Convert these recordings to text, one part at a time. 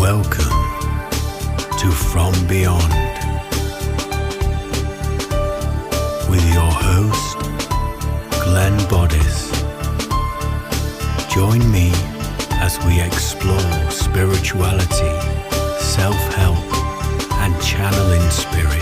Welcome to From Beyond with your host, Glenn Boddice. Join me as we explore spirituality, self-help, and channeling spirit.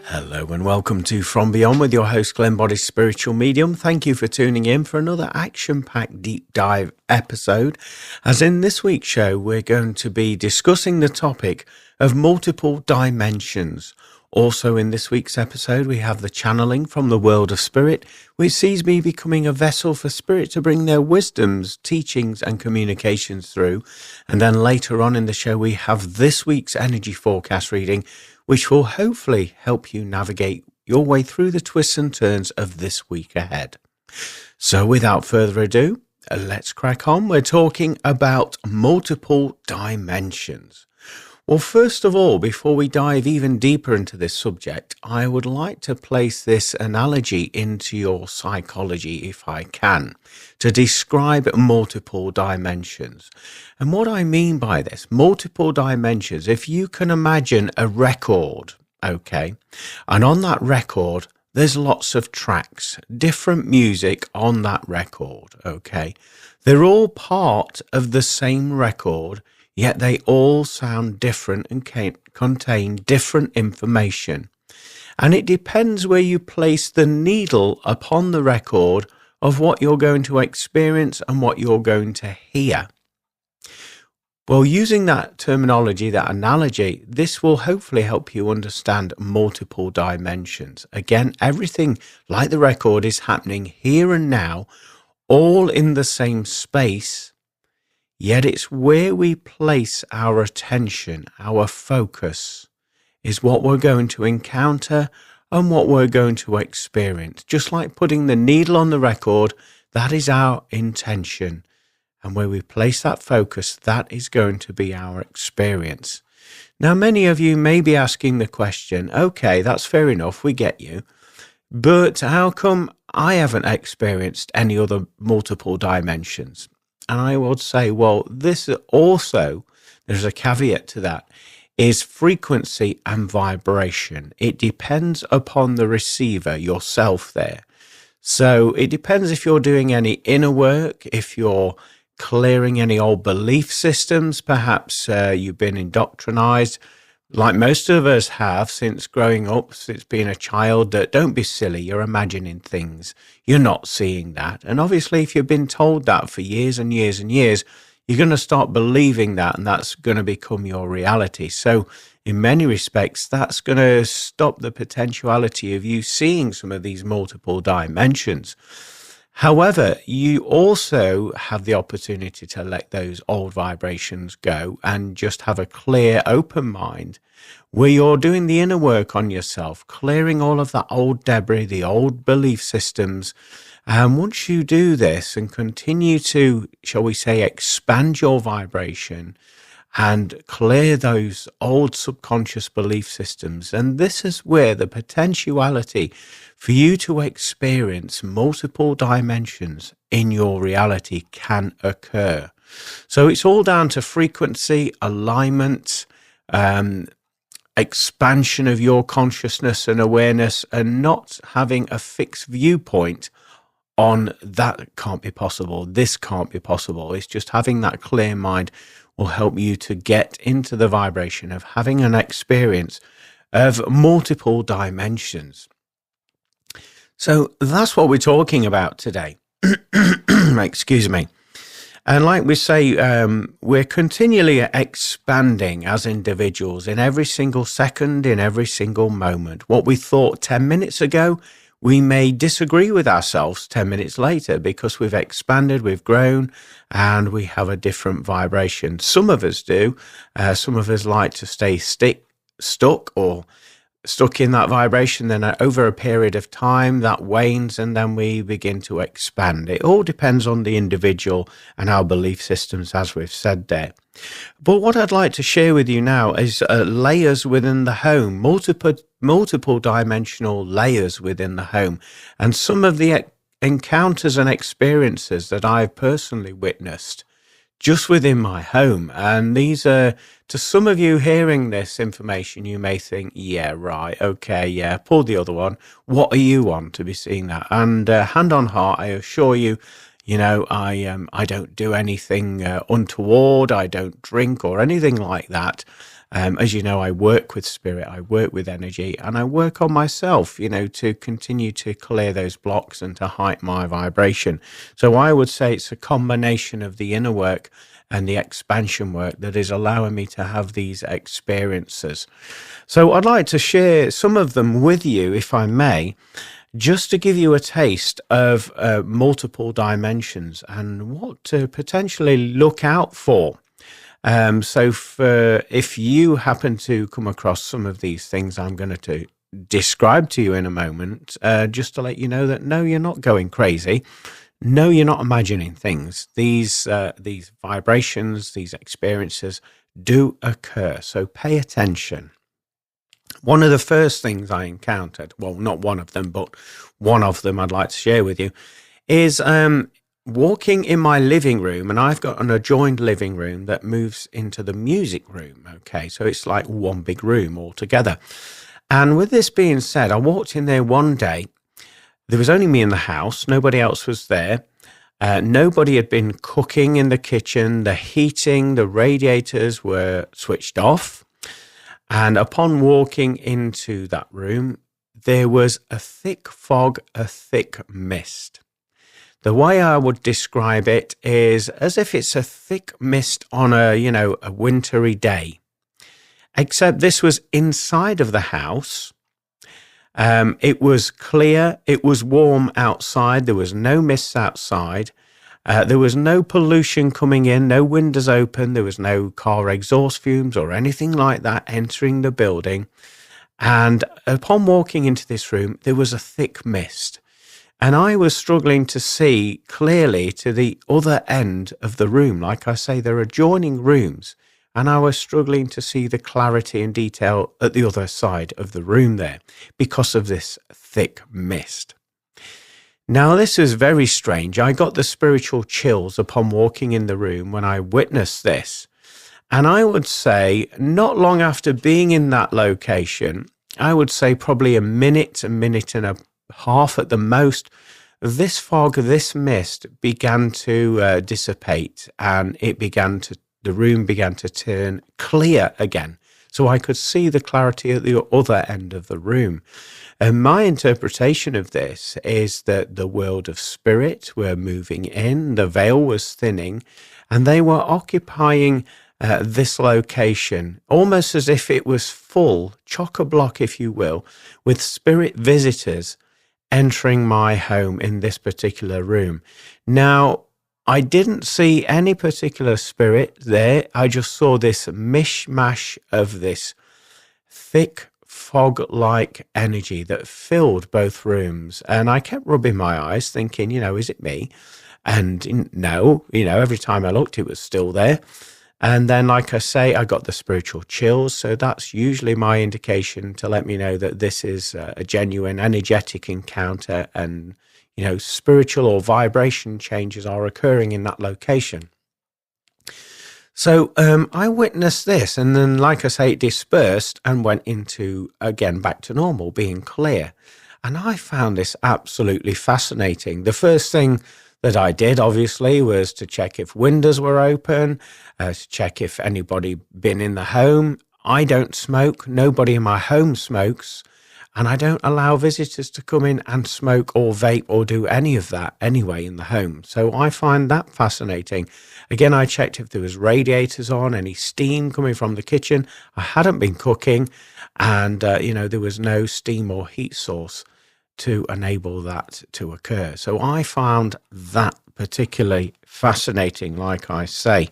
Hello and welcome to From Beyond with your host Glenn Boddice, spiritual medium. Thank you for tuning in for another action-packed deep dive episode. As in this week's show, we're going to be discussing the topic of multiple dimensions. Also in this week's episode, we have the channeling from the world of spirit, which sees me becoming a vessel for spirit to bring their wisdoms, teachings, and communications through. And then later on in the show, we have this week's energy forecast reading, which will hopefully help you navigate your way through the twists and turns of this week ahead. So without further ado, let's crack on. We're talking about multiple dimensions. Well, first of all, before we dive even deeper into this subject, I would like to place this analogy into your psychology, if I can, to describe multiple dimensions. And what I mean by this, multiple dimensions, if you can imagine a record, okay, and on that record, there's lots of tracks, different music on that record, okay. They're all part of the same record, yet they all sound different and contain different information. And it depends where you place the needle upon the record of what you're going to experience and what you're going to hear. Well, using that terminology, that analogy, this will hopefully help you understand multiple dimensions. Again, everything like the record is happening here and now, all in the same space, yet it's where we place our attention, our focus, is what we're going to encounter and what we're going to experience. Just like putting the needle on the record, that is our intention. And where we place that focus, that is going to be our experience. Now, many of you may be asking the question, okay, that's fair enough, we get you. But how come I haven't experienced any other multiple dimensions? And I would say, well, this also, there's a caveat to that, is frequency and vibration. It depends upon the receiver, yourself there. So it depends if you're doing any inner work, if you're clearing any old belief systems, perhaps you've been indoctrinized, like most of us have since growing up, since being a child, that don't be silly, you're imagining things, you're not seeing that. And obviously if you've been told that for years and years and years, you're going to start believing that, and that's going to become your reality. So in many respects, that's going to stop the potentiality of you seeing some of these multiple dimensions. However, you also have the opportunity to let those old vibrations go and just have a clear, open mind where you're doing the inner work on yourself, clearing all of that old debris, the old belief systems. And once you do this and continue to, shall we say, expand your vibration and clear those old subconscious belief systems, and this is where the potentiality for you to experience multiple dimensions in your reality can occur. So it's all down to frequency, alignment, expansion of your consciousness and awareness, and not having a fixed viewpoint on that can't be possible, this can't be possible. It's just having that clear mind will help you to get into the vibration of having an experience of multiple dimensions. So that's what we're talking about today. Excuse me. And like we say, we're continually expanding as individuals in every single second, in every single moment. What we thought 10 minutes ago, we may disagree with ourselves 10 minutes later because we've expanded, we've grown, and we have a different vibration. Some of us do. Some of us like to stay stuck in that vibration. Then over a period of time, that wanes, and then we begin to expand. It all depends on the individual and our belief systems, as we've said there. But what I'd like to share with you now is layers within the home, multiple dimensional layers within the home, and some of the encounters and experiences that I've personally witnessed just within my home. And these are, to some of you hearing this information, you may think, yeah, right, okay, yeah, pull the other one. What are you on to be seeing that? And hand on heart, I assure you, I don't do anything untoward. I don't drink or anything like that. As you know, I work with spirit, I work with energy, and I work on myself, to continue to clear those blocks and to heighten my vibration. So I would say it's a combination of the inner work and the expansion work that is allowing me to have these experiences. So I'd like to share some of them with you, if I may, just to give you a taste of multiple dimensions and what to potentially look out for. So if you happen to come across some of these things I'm going to describe to you in a moment, just to let you know that no, you're not going crazy. No, you're not imagining things. These vibrations, these experiences do occur. So pay attention. One of the first things I encountered, well, not one of them, but one of them I'd like to share with you, is walking in my living room, and I've got an adjoined living room that moves into the music room. Okay, so it's like one big room altogether. And with this being said, I walked in there one day. There was only me in the house. Nobody else was there. Nobody had been cooking in the kitchen. The heating, the radiators were switched off. And upon walking into that room, there was a thick fog, a thick mist. The way I would describe it is as if it's a thick mist on a wintry day, except this was inside of the house. It was clear. It was warm outside. There was no mists outside. There was no pollution coming in, no windows open. There was no car exhaust fumes or anything like that entering the building. And upon walking into this room, there was a thick mist. And I was struggling to see clearly to the other end of the room. Like I say, they're adjoining rooms. And I was struggling to see the clarity and detail at the other side of the room there because of this thick mist. Now, this is very strange. I got the spiritual chills upon walking in the room when I witnessed this. And I would say not long after being in that location, I would say probably a minute and a half at the most, this fog, this mist began to dissipate, and the room began to turn clear again. So I could see the clarity at the other end of the room. And my interpretation of this is that the world of spirit were moving in, the veil was thinning, and they were occupying this location almost as if it was full, chock-a-block, if you will, with spirit visitors entering my home in this particular room. Now, I didn't see any particular spirit there. I just saw this mishmash of this thick fog-like energy that filled both rooms. And I kept rubbing my eyes thinking, is it me? And no, every time I looked, it was still there. And then, like I say, I got the spiritual chills. So that's usually my indication to let me know that this is a genuine energetic encounter, and, spiritual or vibration changes are occurring in that location. So I witnessed this, and then, like I say, it dispersed and went into, again, back to normal, being clear. And I found this absolutely fascinating. The first thing that I did, obviously, was to check if windows were open, to check if anybody been in the home. I don't smoke. Nobody in my home smokes. And I don't allow visitors to come in and smoke or vape or do any of that anyway in the home. So I find that fascinating. Again, I checked if there was radiators on, any steam coming from the kitchen. I hadn't been cooking, and, there was no steam or heat source to enable that to occur. So I found that particularly fascinating, like I say.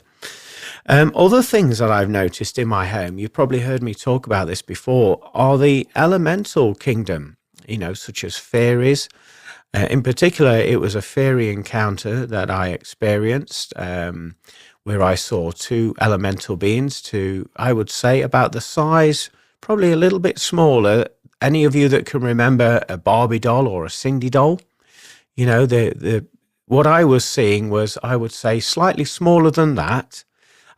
Other things that I've noticed in my home, you've probably heard me talk about this before, are the elemental kingdom, such as fairies. In particular, it was a fairy encounter that I experienced, where I saw two elemental beings I would say, about the size, probably a little bit smaller. Any of you that can remember a Barbie doll or a Cindy doll, what I was seeing was, I would say, slightly smaller than that.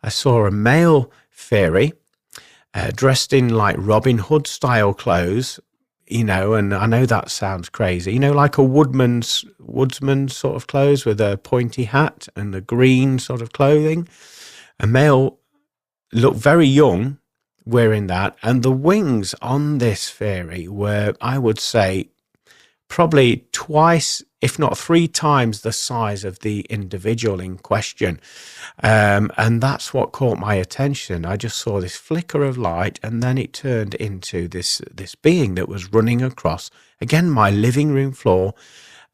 I saw a male fairy dressed in like Robin Hood style clothes, and I know that sounds crazy, like a woodsman sort of clothes with a pointy hat and a green sort of clothing. A male looked very young wearing that, and the wings on this fairy were, I would say, probably twice, if not three times the size of the individual in question. And that's what caught my attention. I just saw this flicker of light, and then it turned into this being that was running across, again, my living room floor.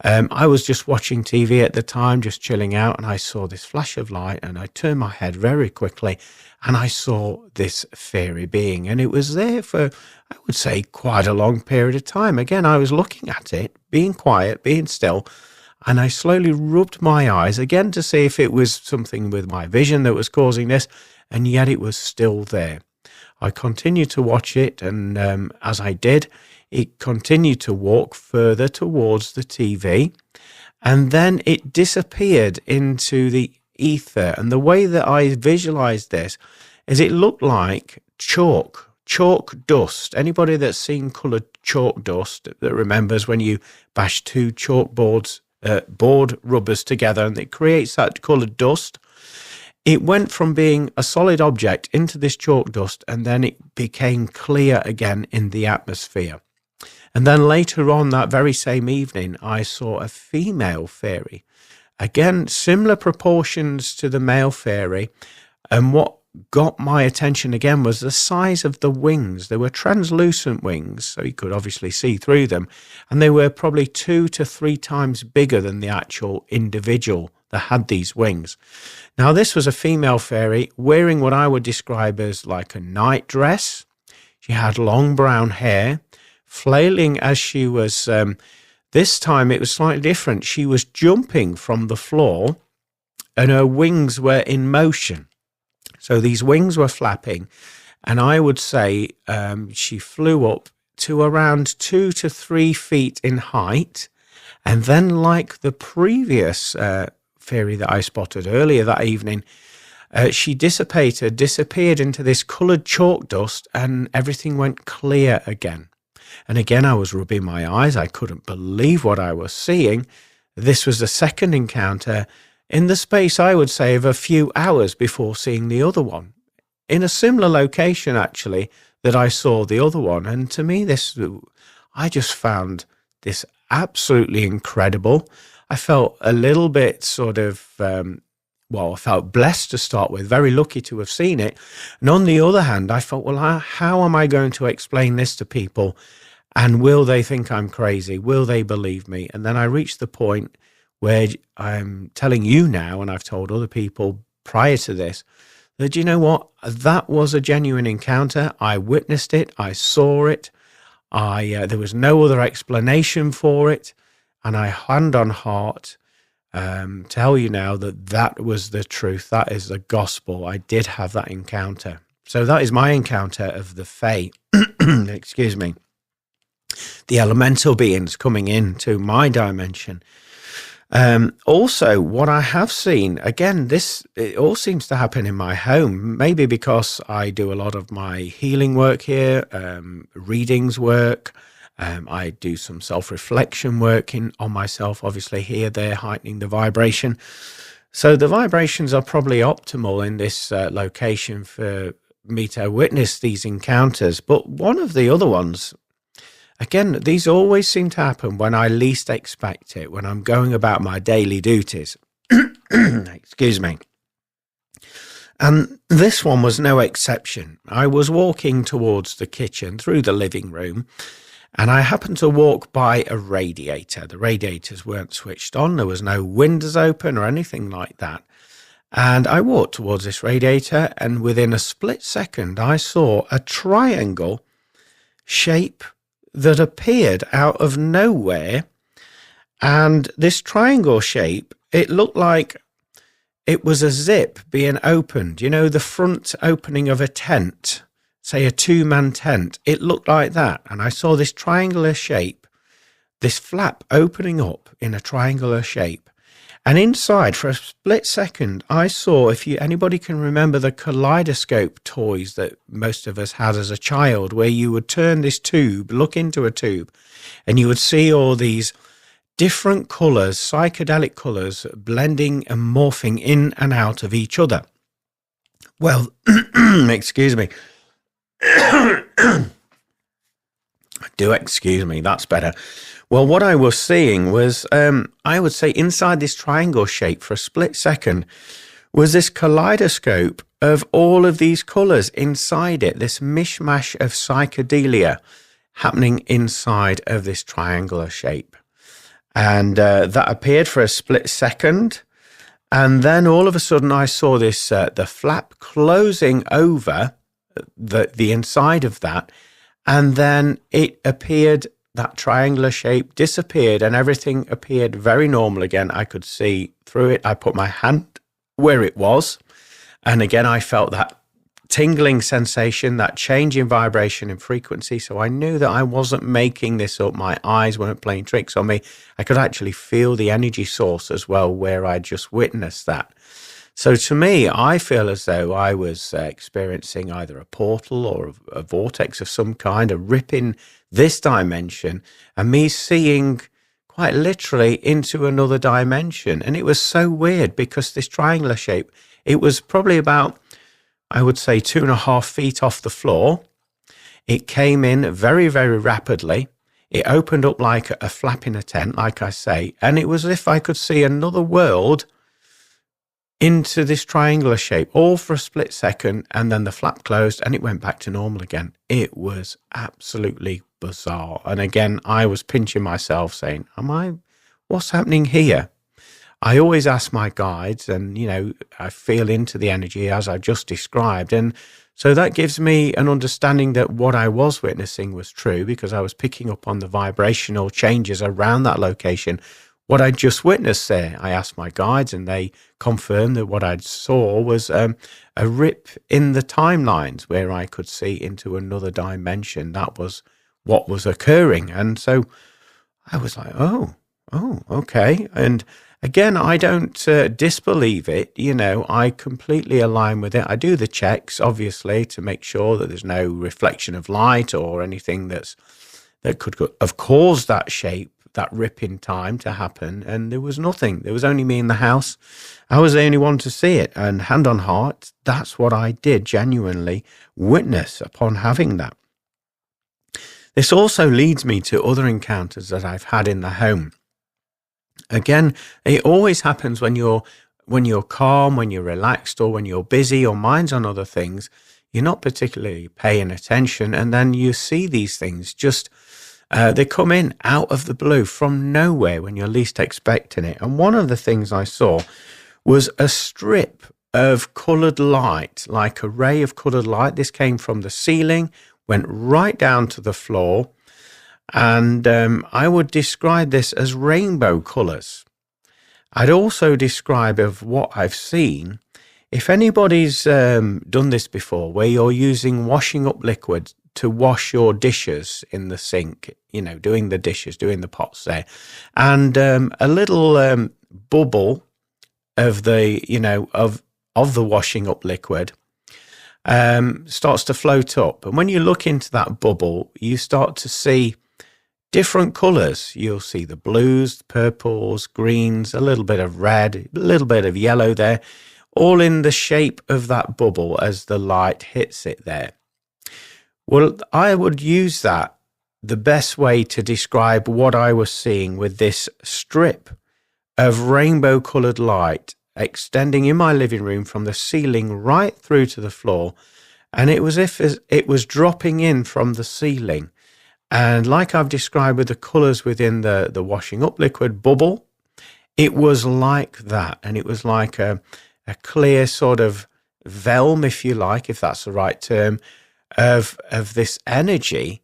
I was just watching TV at the time, just chilling out, and I saw this flash of light, and I turned my head very quickly, and I saw this fairy being, and it was there for, I would say, quite a long period of time. Again, I was looking at it, being quiet, being still, and I slowly rubbed my eyes again to see if it was something with my vision that was causing this, and yet it was still there. I continued to watch it, and as I did, it continued to walk further towards the TV, and then it disappeared into the ether. And the way that I visualized this is it looked like chalk dust. Anybody that's seen colored chalk dust that remembers when you bash two chalkboard rubbers together and it creates that colored dust. It went from being a solid object into this chalk dust, and then it became clear again in the atmosphere. And then later on that very same evening, I saw a female fairy. Again, similar proportions to the male fairy. And what got my attention again was the size of the wings. They were translucent wings, so you could obviously see through them. And they were probably 2 to 3 times bigger than the actual individual that had these wings. Now, this was a female fairy wearing what I would describe as like a night dress. She had long brown hair, flailing as she was, this time it was slightly different. She was jumping from the floor and her wings were in motion. So these wings were flapping, and I would say she flew up to around 2 to 3 feet in height. And then, like the previous fairy that I spotted earlier that evening, she disappeared into this coloured chalk dust, and everything went clear again. And again, I was rubbing my eyes. I couldn't believe what I was seeing. This was the second encounter in the space, I would say, of a few hours before seeing the other one. In a similar location, actually, that I saw the other one. And to me, I just found this absolutely incredible. I felt a little bit sort of, I felt blessed to start with, very lucky to have seen it. And on the other hand, I felt, well, how am I going to explain this to people? And will they think I'm crazy? Will they believe me? And then I reached the point where I'm telling you now, and I've told other people prior to this, that, you know what, that was a genuine encounter. I witnessed it. I saw it. There was no other explanation for it. And I, hand on heart, tell you now that was the truth. That is the gospel. I did have that encounter. So that is my encounter of the Fae. Excuse me. The elemental beings coming into my dimension. Also, what I have seen, again, it all seems to happen in my home, maybe because I do a lot of my healing work here, readings work. I do some self-reflection work on myself, obviously here, there, heightening the vibration. So the vibrations are probably optimal in this location for me to witness these encounters. But one of the other ones, again, these always seem to happen when I least expect it, when I'm going about my daily duties. Excuse me. And this one was no exception. I was walking towards the kitchen through the living room, and I happened to walk by a radiator. The radiators weren't switched on. There was no windows open or anything like that. And I walked towards this radiator, and within a split second, I saw a triangle shape that appeared out of nowhere. And this triangle shape, it looked like it was a zip being opened. You know, the front opening of a tent, say a 2-man tent. It looked like that. And I saw this triangular shape this flap opening up in a triangular shape. And inside, for a split second, I saw, if anybody can remember the kaleidoscope toys that most of us had as a child, where you would turn this tube, look into a tube, and you would see all these different colours, psychedelic colours, blending and morphing in and out of each other. Well, excuse me. Do excuse me, that's better. Well, what I was seeing was, I would say inside this triangle shape for a split second was this kaleidoscope of all of these colours inside it, this mishmash of psychedelia happening inside of this triangular shape. And that appeared for a split second. And then all of a sudden I saw this, the flap closing over the inside of that. And then it appeared, that triangular shape disappeared and everything appeared very normal again. I could see through it. I put my hand where it was. And again, I felt that tingling sensation, that change in vibration and frequency. So I knew that I wasn't making this up. My eyes weren't playing tricks on me. I could actually feel the energy source as well, where I just witnessed that. So to me, I feel as though I was experiencing either a portal or a vortex of some kind, a rip in this dimension, and me seeing quite literally into another dimension. And it was so weird because this triangular shape, it was probably about, I would say, 2.5 feet off the floor. It came in very, very rapidly. It opened up like a flap in a tent, like I say, and it was as if I could see another world into this triangular shape, all for a split second, and then the flap closed and it went back to normal again. It was absolutely bizarre. And again, I was pinching myself saying, what's happening here? I always ask my guides, and, I feel into the energy as I just described. And so that gives me an understanding that what I was witnessing was true, because I was picking up on the vibrational changes around that location. What I just witnessed there, I asked my guides and they confirmed that what I saw was a rip in the timelines where I could see into another dimension. That was what was occurring. And so I was like, oh, okay. And again, I don't disbelieve it. I completely align with it. I do the checks, obviously, to make sure that there's no reflection of light or anything that could have caused that shape, that rip in time to happen. And there was nothing. There was only me in the house. I was the only one to see it. And hand on heart, that's what I did genuinely witness upon having that. This also leads me to other encounters that I've had in the home. Again, it always happens when you're calm, when you're relaxed, or when you're busy, your mind's on other things. You're not particularly paying attention, and then you see these things just they come in out of the blue from nowhere when you're least expecting it. And one of the things I saw was a strip of coloured light, like a ray of coloured light. This came from the ceiling, went right down to the floor. And I would describe this as rainbow colours. I'd also describe of what I've seen. If anybody's done this before, where you're using washing up liquid to wash your dishes in the sink, doing the dishes, doing the pots there, and a little bubble of the, of the washing up liquid starts to float up. And when you look into that bubble, you start to see different colours. You'll see the blues, purples, greens, a little bit of red, a little bit of yellow there, all in the shape of that bubble as the light hits it there. Well, I would use that, the best way to describe what I was seeing with this strip of rainbow coloured light extending in my living room from the ceiling right through to the floor. And it was as if it was dropping in from the ceiling. And like I've described with the colours within the washing up liquid bubble, it was like that. And it was like a clear sort of velm, if you like, if that's the right term, of this energy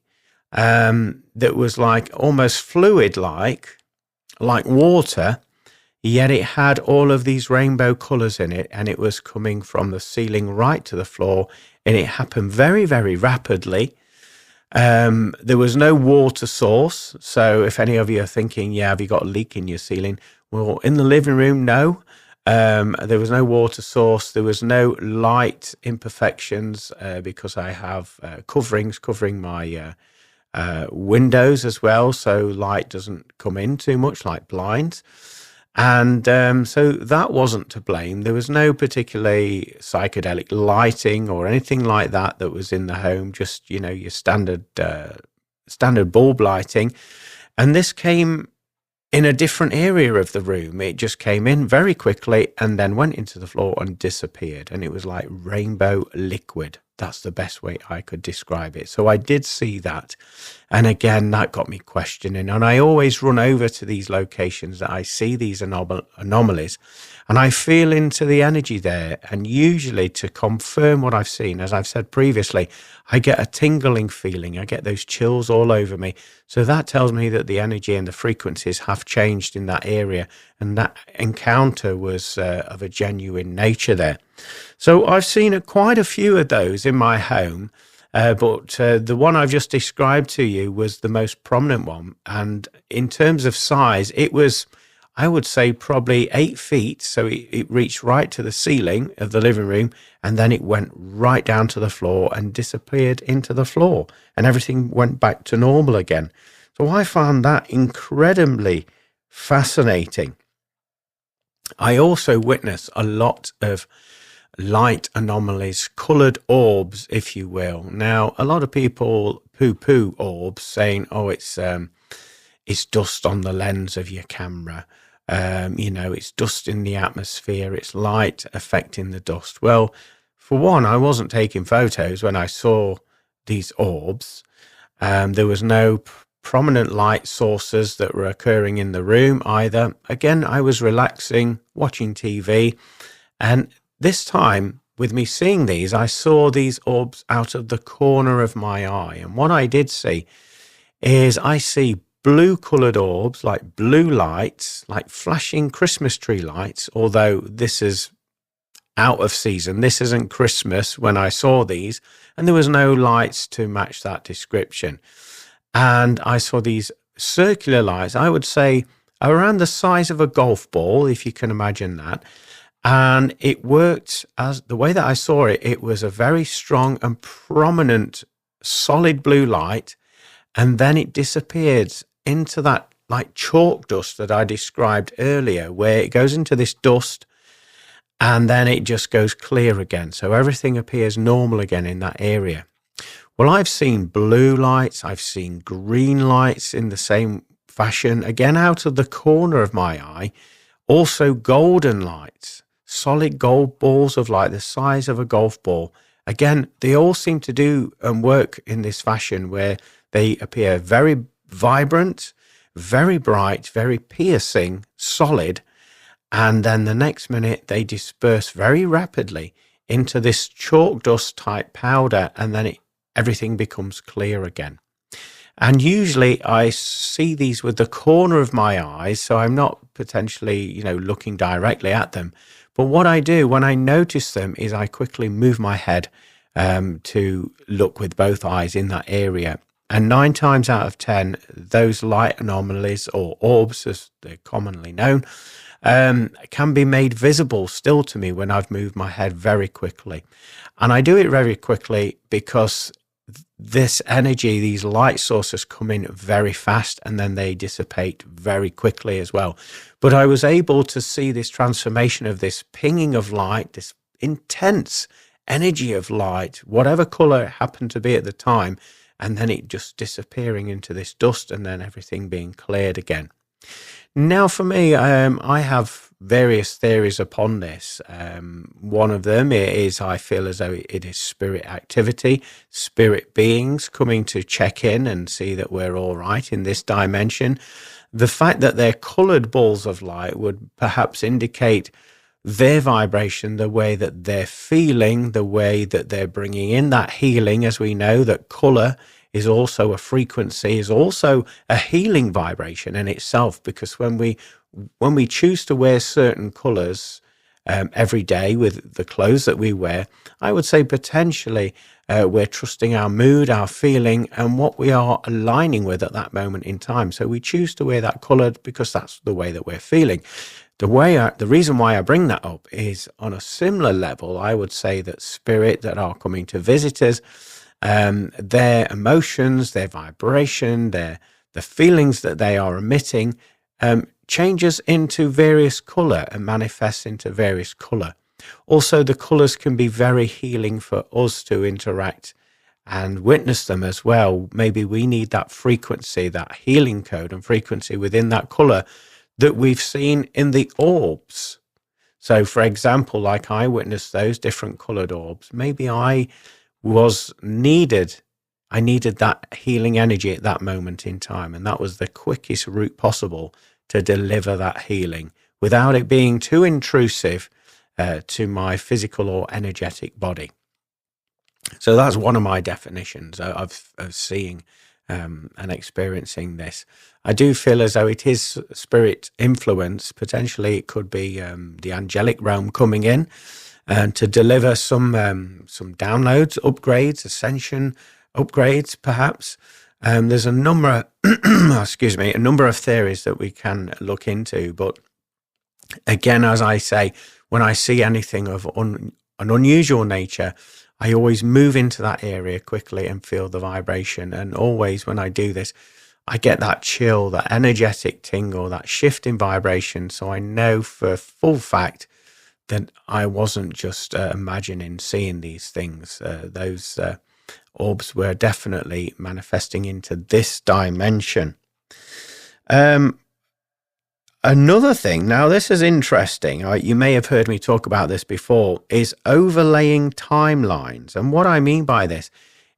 that was like almost fluid like water, yet it had all of these rainbow colours in it, and it was coming from the ceiling right to the floor, and it happened very, very rapidly. There was no water source. So if any of you are thinking, yeah, have you got a leak in your ceiling? Well, in the living room, no. There was no water source. There was no light imperfections because I have coverings covering my windows as well, so light doesn't come in too much, like blinds. And so that wasn't to blame. There was no particularly psychedelic lighting or anything like that was in the home, just, your standard bulb lighting. And this came in a different area of the room. It just came in very quickly and then went into the floor and disappeared. And it was like rainbow liquid. That's the best way I could describe it. So I did see that. And again, that got me questioning. And I always run over to these locations that I see these anomalies. And I feel into the energy there. And usually to confirm what I've seen, as I've said previously, I get a tingling feeling. I get those chills all over me. So that tells me that the energy and the frequencies have changed in that area. And that encounter was of a genuine nature there. So I've seen quite a few of those in my home. But the one I've just described to you was the most prominent one. And in terms of size, it was, I would say, probably 8 feet. So it reached right to the ceiling of the living room, and then it went right down to the floor and disappeared into the floor, and everything went back to normal again. So I found that incredibly fascinating. I also witnessed a lot of light anomalies, coloured orbs, if you will. Now, a lot of people poo-poo orbs, saying, "Oh, it's dust on the lens of your camera. It's dust in the atmosphere. It's light affecting the dust." Well, for one, I wasn't taking photos when I saw these orbs. There was no prominent light sources that were occurring in the room either. Again, I was relaxing, watching TV, and this time, with me seeing these, I saw these orbs out of the corner of my eye. And what I did see is I see blue coloured orbs, like blue lights, like flashing Christmas tree lights, although this is out of season. This isn't Christmas when I saw these, and there was no lights to match that description. And I saw these circular lights, I would say around the size of a golf ball, if you can imagine that. And it worked as the way that I saw it. It was a very strong and prominent solid blue light, and then it disappeared into that like chalk dust that I described earlier, where it goes into this dust and then it just goes clear again. So everything appears normal again in that area. Well, I've seen blue lights, I've seen green lights in the same fashion, again out of the corner of my eye, also golden lights. Solid gold balls of light the size of a golf ball. Again, they all seem to do and work in this fashion where they appear very vibrant, very bright, very piercing, solid, and then the next minute they disperse very rapidly into this chalk dust type powder, and then everything becomes clear again. And usually I see these with the corner of my eyes, so I'm not potentially, looking directly at them. But what I do when I notice them is I quickly move my head to look with both eyes in that area. And 9 times out of 10, those light anomalies, or orbs as they're commonly known, can be made visible still to me when I've moved my head very quickly. And I do it very quickly because this energy, these light sources come in very fast and then they dissipate very quickly as well. But I was able to see this transformation of this pinging of light, this intense energy of light, whatever color it happened to be at the time, and then it just disappearing into this dust and then everything being cleared again. Now, for me, I have various theories upon this. One of them is I feel as though it is spirit activity, spirit beings coming to check in and see that we're all right in this dimension. The fact that they're coloured balls of light would perhaps indicate their vibration, the way that they're feeling, the way that they're bringing in that healing, as we know that colour is also a frequency, is also a healing vibration in itself, because when we choose to wear certain colours, every day with the clothes that we wear, I would say potentially we're trusting our mood, our feeling, and what we are aligning with at that moment in time. So we choose to wear that colour because that's the way that we're feeling. The reason why I bring that up is on a similar level. I would say that spirit that are coming to visit us, their emotions, their vibration, the feelings that they are emitting, changes into various colour and manifests into various colour. Also, the colours can be very healing for us to interact and witness them as well. Maybe we need that frequency, that healing code and frequency within that colour that we've seen in the orbs. So, for example, like I witnessed those different coloured orbs, maybe I needed that healing energy at that moment in time, and that was the quickest route possible to deliver that healing without it being too intrusive to my physical or energetic body. So that's one of my definitions of seeing and experiencing this. I do feel as though it is spirit influence. Potentially it could be the angelic realm coming in and to deliver some downloads, upgrades, ascension upgrades perhaps. There's a number a number of theories that we can look into, but again, as I say, when I see anything of an unusual nature, I always move into that area quickly and feel the vibration. And always when I do this, I get that chill, that energetic tingle, that shift in vibration. So I know for full fact that I wasn't just imagining seeing these things. Those orbs were definitely manifesting into this dimension. Another thing, now this is interesting, you may have heard me talk about this before, is overlaying timelines. And what I mean by this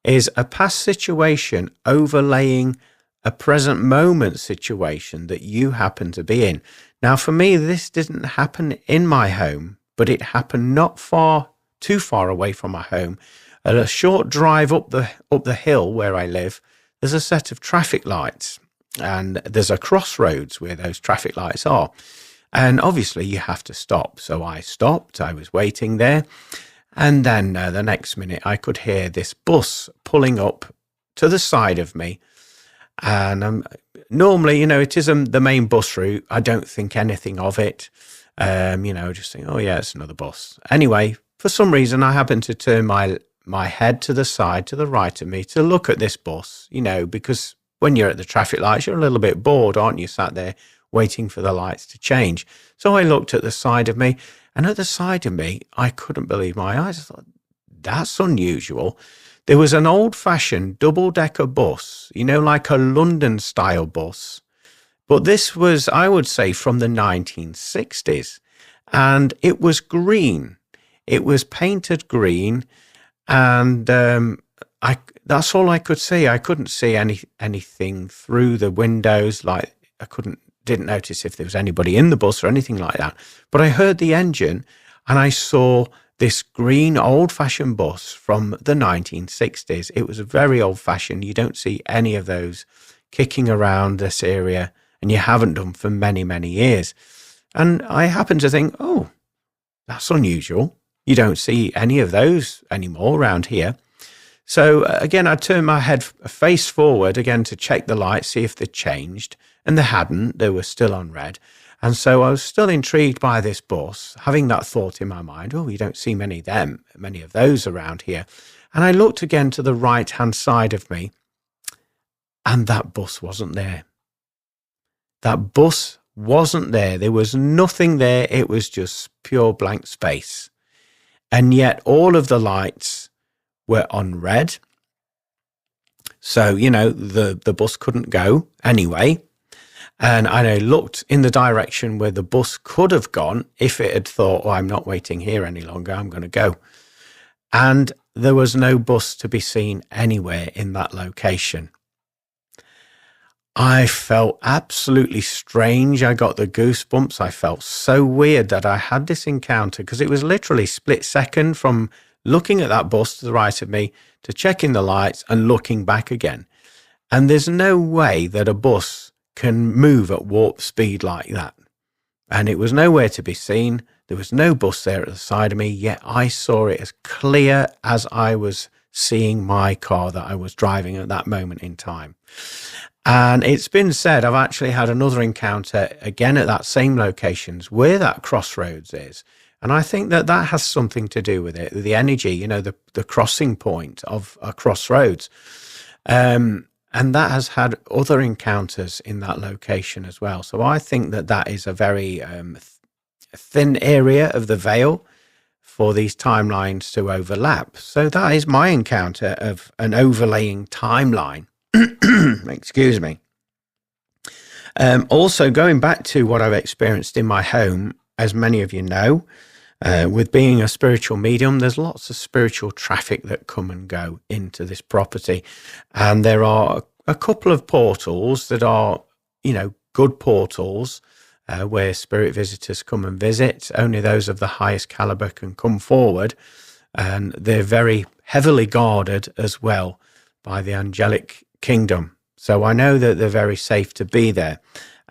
is a past situation overlaying a present moment situation that you happen to be in. Now, for me, this didn't happen in my home, but it happened not too far away from my home. At a short drive up the hill where I live, there's a set of traffic lights. And there's a crossroads where those traffic lights are. And obviously you have to stop. So I stopped, I was waiting there. And then the next minute I could hear this bus pulling up to the side of me. And normally, it is the main bus route. I don't think anything of it. Just think, oh yeah, it's another bus. Anyway, for some reason, I happened to turn my head to the side, to the right of me, to look at this bus, because when you're at the traffic lights, you're a little bit bored, aren't you? Sat there waiting for the lights to change. So I looked at the side of me, and at the side of me, I couldn't believe my eyes. I thought, that's unusual. There was an old-fashioned double-decker bus, like a London-style bus. But this was, I would say, from the 1960s. And it was green. It was painted green, and that's all I could see. I couldn't see anything through the windows. Like didn't notice if there was anybody in the bus or anything like that. But I heard the engine and I saw this green old-fashioned bus from the 1960s. It was a very old-fashioned. You don't see any of those kicking around this area, and you haven't done for many, many years. And I happened to think, oh, that's unusual. You don't see any of those anymore around here. So again, I turned my head face forward again to check the lights, see if they'd changed, and they hadn't. They were still on red. And so I was still intrigued by this bus, having that thought in my mind, oh, you don't see many of those around here. And I looked again to the right-hand side of me, and that bus wasn't there. That bus wasn't there. There was nothing there. It was just pure blank space. And yet all of the lights were on red. So, the bus couldn't go anyway. And I looked in the direction where the bus could have gone if it had thought, oh, I'm not waiting here any longer, I'm going to go. And there was no bus to be seen anywhere in that location. I felt absolutely strange. I got the goosebumps. I felt so weird that I had this encounter, because it was literally split second from looking at that bus to the right of me to checking the lights and looking back again. And there's no way that a bus can move at warp speed like that. And it was nowhere to be seen. There was no bus there at the side of me, yet I saw it as clear as I was seeing my car that I was driving at that moment in time. And it's been said I've actually had another encounter again at that same locations where that crossroads is. And I think that that has something to do with it, the energy, the crossing point of a crossroads. And that has had other encounters in that location as well. So I think that that is a very thin area of the veil for these timelines to overlap. So that is my encounter of an overlaying timeline. Excuse me. Also, going back to what I've experienced in my home, as many of you know, with being a spiritual medium, there's lots of spiritual traffic that come and go into this property. And there are a couple of portals that are, good portals where spirit visitors come and visit. Only those of the highest caliber can come forward. And they're very heavily guarded as well by the angelic kingdom. So I know that they're very safe to be there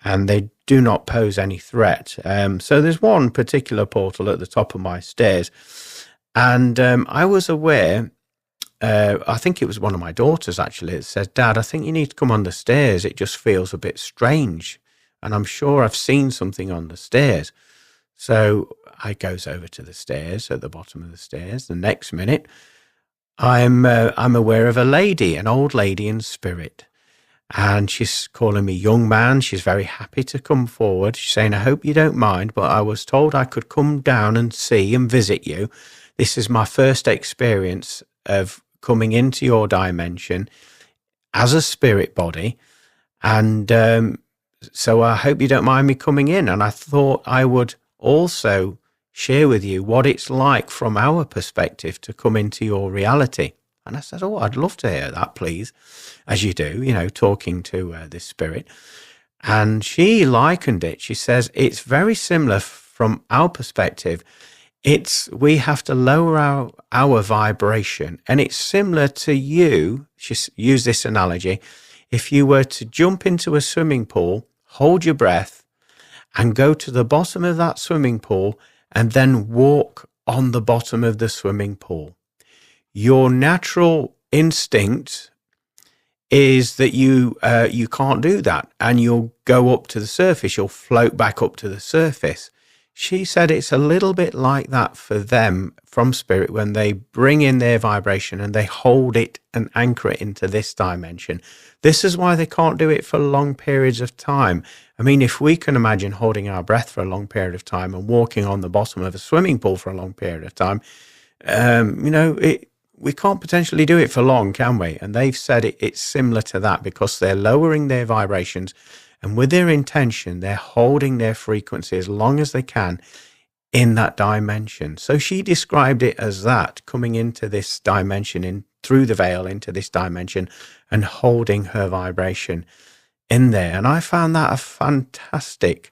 and they do not pose any threat. So there's one particular portal at the top of my stairs. And I was aware, I think it was one of my daughters actually, that said, "Dad, I think you need to come on the stairs. It just feels a bit strange. And I'm sure I've seen something on the stairs." So I goes over to the stairs, at the bottom of the stairs. The next minute, I'm aware of a lady, an old lady in spirit. And she's calling me young man. She's very happy to come forward. She's saying, "I hope you don't mind, but I was told I could come down and see and visit you. This is my first experience of coming into your dimension as a spirit body. And so I hope you don't mind me coming in." And I thought I would also share with you what it's like from our perspective to come into your reality. And I said, "Oh, I'd love to hear that, please," as you do, talking to this spirit. And she likened it. She says, "It's very similar from our perspective. We have to lower our vibration. And it's similar to you," she used this analogy, "if you were to jump into a swimming pool, hold your breath, and go to the bottom of that swimming pool, and then walk on the bottom of the swimming pool. Your natural instinct is that you can't do that, and you'll go up to the surface. You'll float back up to the surface." She said it's a little bit like that for them from spirit when they bring in their vibration and they hold it and anchor it into this dimension. This is why they can't do it for long periods of time. I mean, if we can imagine holding our breath for a long period of time and walking on the bottom of a swimming pool for a long period of time, we can't potentially do it for long, can we? And they've said it's similar to that because they're lowering their vibrations, and with their intention, they're holding their frequency as long as they can in that dimension. So she described it as that, coming into this dimension, through the veil into this dimension and holding her vibration in there. And I found that a fantastic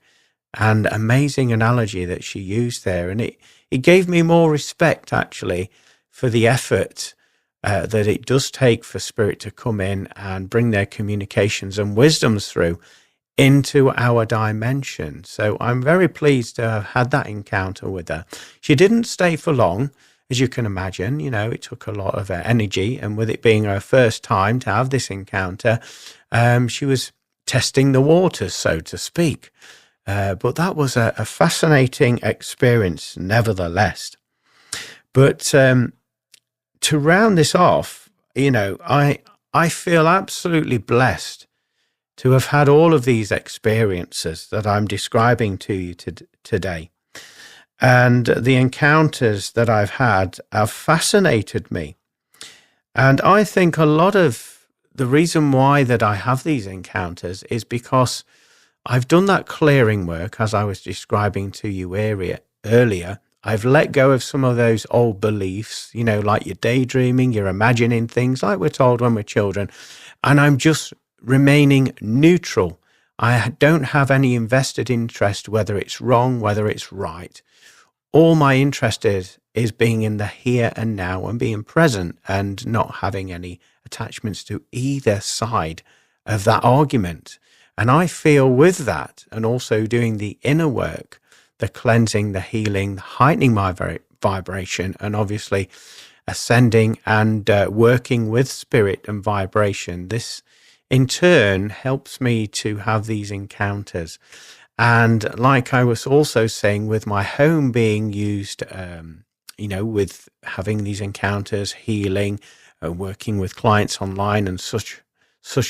and amazing analogy that she used there. And it gave me more respect, actually, for the effort that it does take for spirit to come in and bring their communications and wisdoms through into our dimension. So I'm very pleased to have had that encounter with her. She didn't stay for long, as you can imagine. It took a lot of energy, and with it being her first time to have this encounter, she was testing the waters, so to speak. But that was a fascinating experience nevertheless. But to round this off, I feel absolutely blessed to have had all of these experiences that I'm describing to you today. And the encounters that I've had have fascinated me. And I think a lot of the reason why that I have these encounters is because I've done that clearing work, as I was describing to you earlier. I've let go of some of those old beliefs, like you're daydreaming, you're imagining things like we're told when we're children. And I'm just remaining neutral. I don't have any invested interest, whether it's wrong, whether it's right. All my interest is being in the here and now and being present and not having any attachments to either side of that argument. And I feel with that, and also doing the inner work, the cleansing, the healing, heightening my vibration, and obviously ascending and working with spirit and vibration. This in turn helps me to have these encounters. And like I was also saying, with my home being used, with having these encounters, healing, working with clients online and such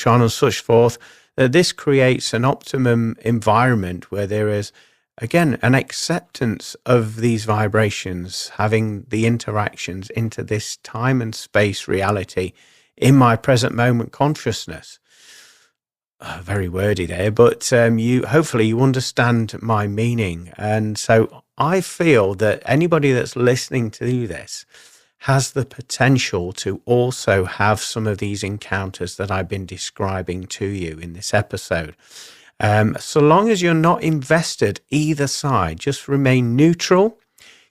on and such forth, this creates an optimum environment where there is, again, an acceptance of these vibrations, having the interactions into this time and space reality in my present moment consciousness. Very wordy there, but hopefully you understand my meaning. And so I feel that anybody that's listening to this has the potential to also have some of these encounters that I've been describing to you in this episode. So long as you're not invested either side, just remain neutral,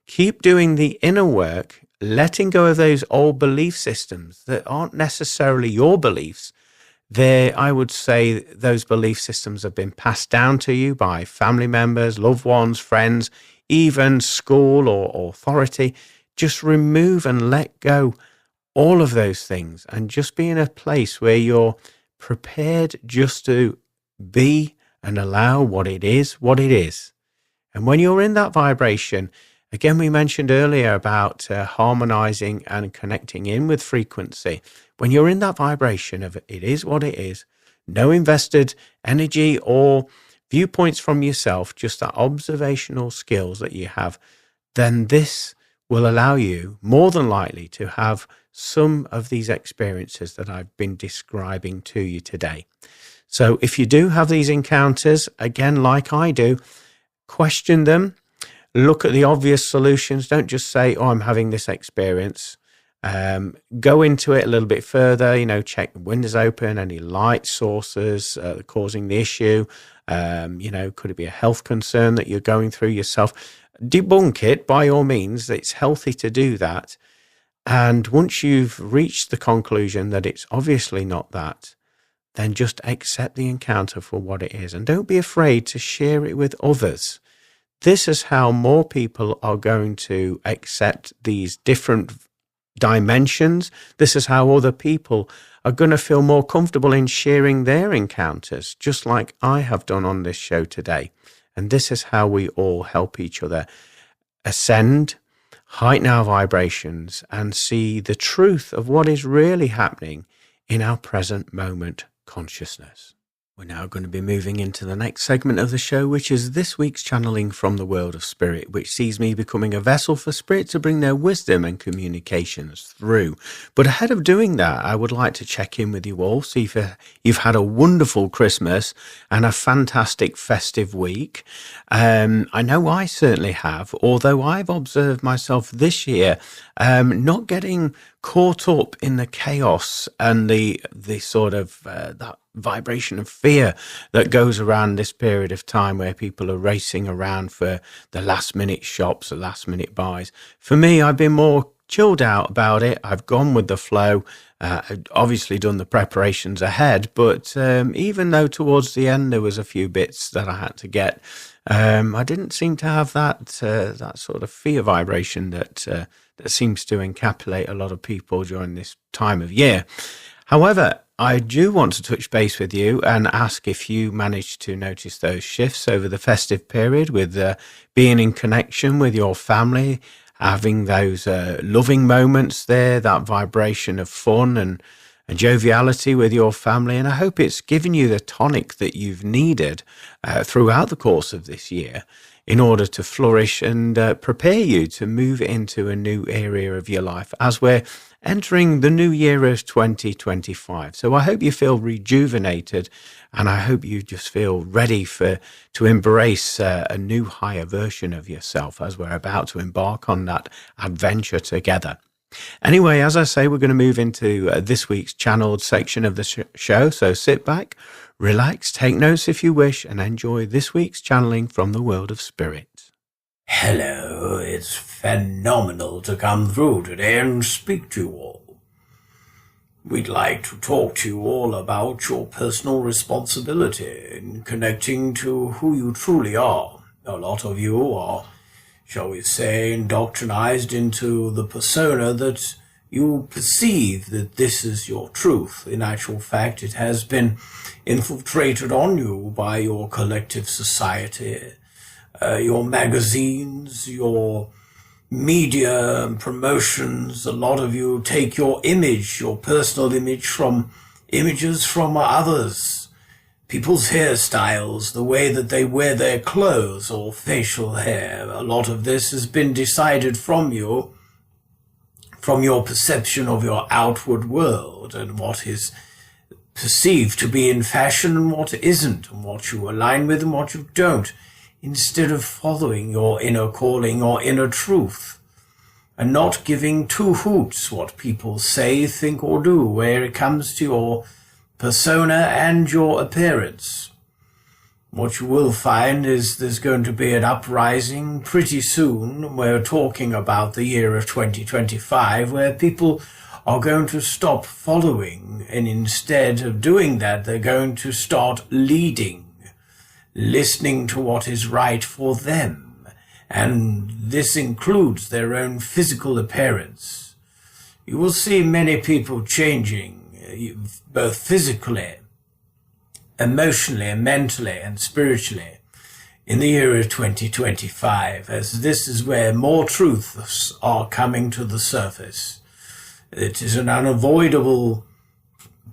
keep doing the inner work, letting go of those old belief systems that aren't necessarily your beliefs. I would say those belief systems have been passed down to you by family members, loved ones, friends, even school or authority. Just remove and let go all of those things and just be in a place where you're prepared just to be and allow what it is. And when you're in that vibration, again, we mentioned earlier about harmonizing and connecting in with frequency. When you're in that vibration of it is what it is, no invested energy or viewpoints from yourself, just that observational skills that you have, then this will allow you more than likely to have some of these experiences that I've been describing to you today. So if you do have these encounters, again, like I do, question them, look at the obvious solutions. Don't just say, I'm having this experience. Go into it a little bit further, check the windows open, any light sources causing the issue. Could it be a health concern that you're going through yourself? Debunk it by all means. It's healthy to do that. And once you've reached the conclusion that it's obviously not that, then just accept the encounter for what it is. And don't be afraid to share it with others. This is how more people are going to accept these different dimensions. This is how other people are going to feel more comfortable in sharing their encounters, just like I have done on this show today. And this is how we all help each other ascend, heighten our vibrations, and see the truth of what is really happening in our present moment consciousness. We're now going to be moving into the next segment of the show, which is this week's channeling from the world of spirit, which sees me becoming a vessel for spirit to bring their wisdom and communications through. But ahead of doing that, I would like to check in with you all, see if you've had a wonderful Christmas and a fantastic festive week. I know I certainly have, although I've observed myself this year not getting caught up in the chaos and the sort of that vibration of fear that goes around this period of time where people are racing around for the last minute shops, the last minute buys. For me, I've been more chilled out about it. I've gone with the flow. I've obviously done the preparations ahead, but even though towards the end there was a few bits that I had to get, I didn't seem to have that sort of fear vibration that seems to encapsulate a lot of people during this time of year. However, I do want to touch base with you and ask if you managed to notice those shifts over the festive period with being in connection with your family, having those loving moments there, that vibration of fun and joviality with your family. And I hope it's given you the tonic that you've needed throughout the course of this year in order to flourish and prepare you to move into a new area of your life as we're entering the new year of 2025. So I hope you feel rejuvenated, and I hope you just feel ready to embrace a new higher version of yourself as we're about to embark on that adventure together. Anyway, as I say, we're going to move into this week's channeled section of the show. So sit back, relax, take notes if you wish, and enjoy this week's channeling from the world of spirit. Hello, it's phenomenal to come through today and speak to you all. We'd like to talk to you all about your personal responsibility in connecting to who you truly are A lot of you are, shall we say, indoctrinized into the persona that you perceive that this is your truth. In actual fact, it has been infiltrated on you by your collective society, your magazines, your media and promotions. A lot of you take your image, your personal image, from images from others, people's hairstyles, the way that they wear their clothes or facial hair. A lot of this has been decided from you, from your perception of your outward world and what is perceived to be in fashion and what isn't, and what you align with and what you don't, instead of following your inner calling or inner truth and not giving two hoots what people say, think, or do where it comes to your persona and your appearance. What you will find is there's going to be an uprising pretty soon. We're talking about the year of 2025, where people are going to stop following, and instead of doing that, they're going to start leading, listening to what is right for them. And this includes their own physical appearance. You will see many people changing, both physically, emotionally, mentally, and spiritually in the year of 2025, as this is where more truths are coming to the surface. It is an unavoidable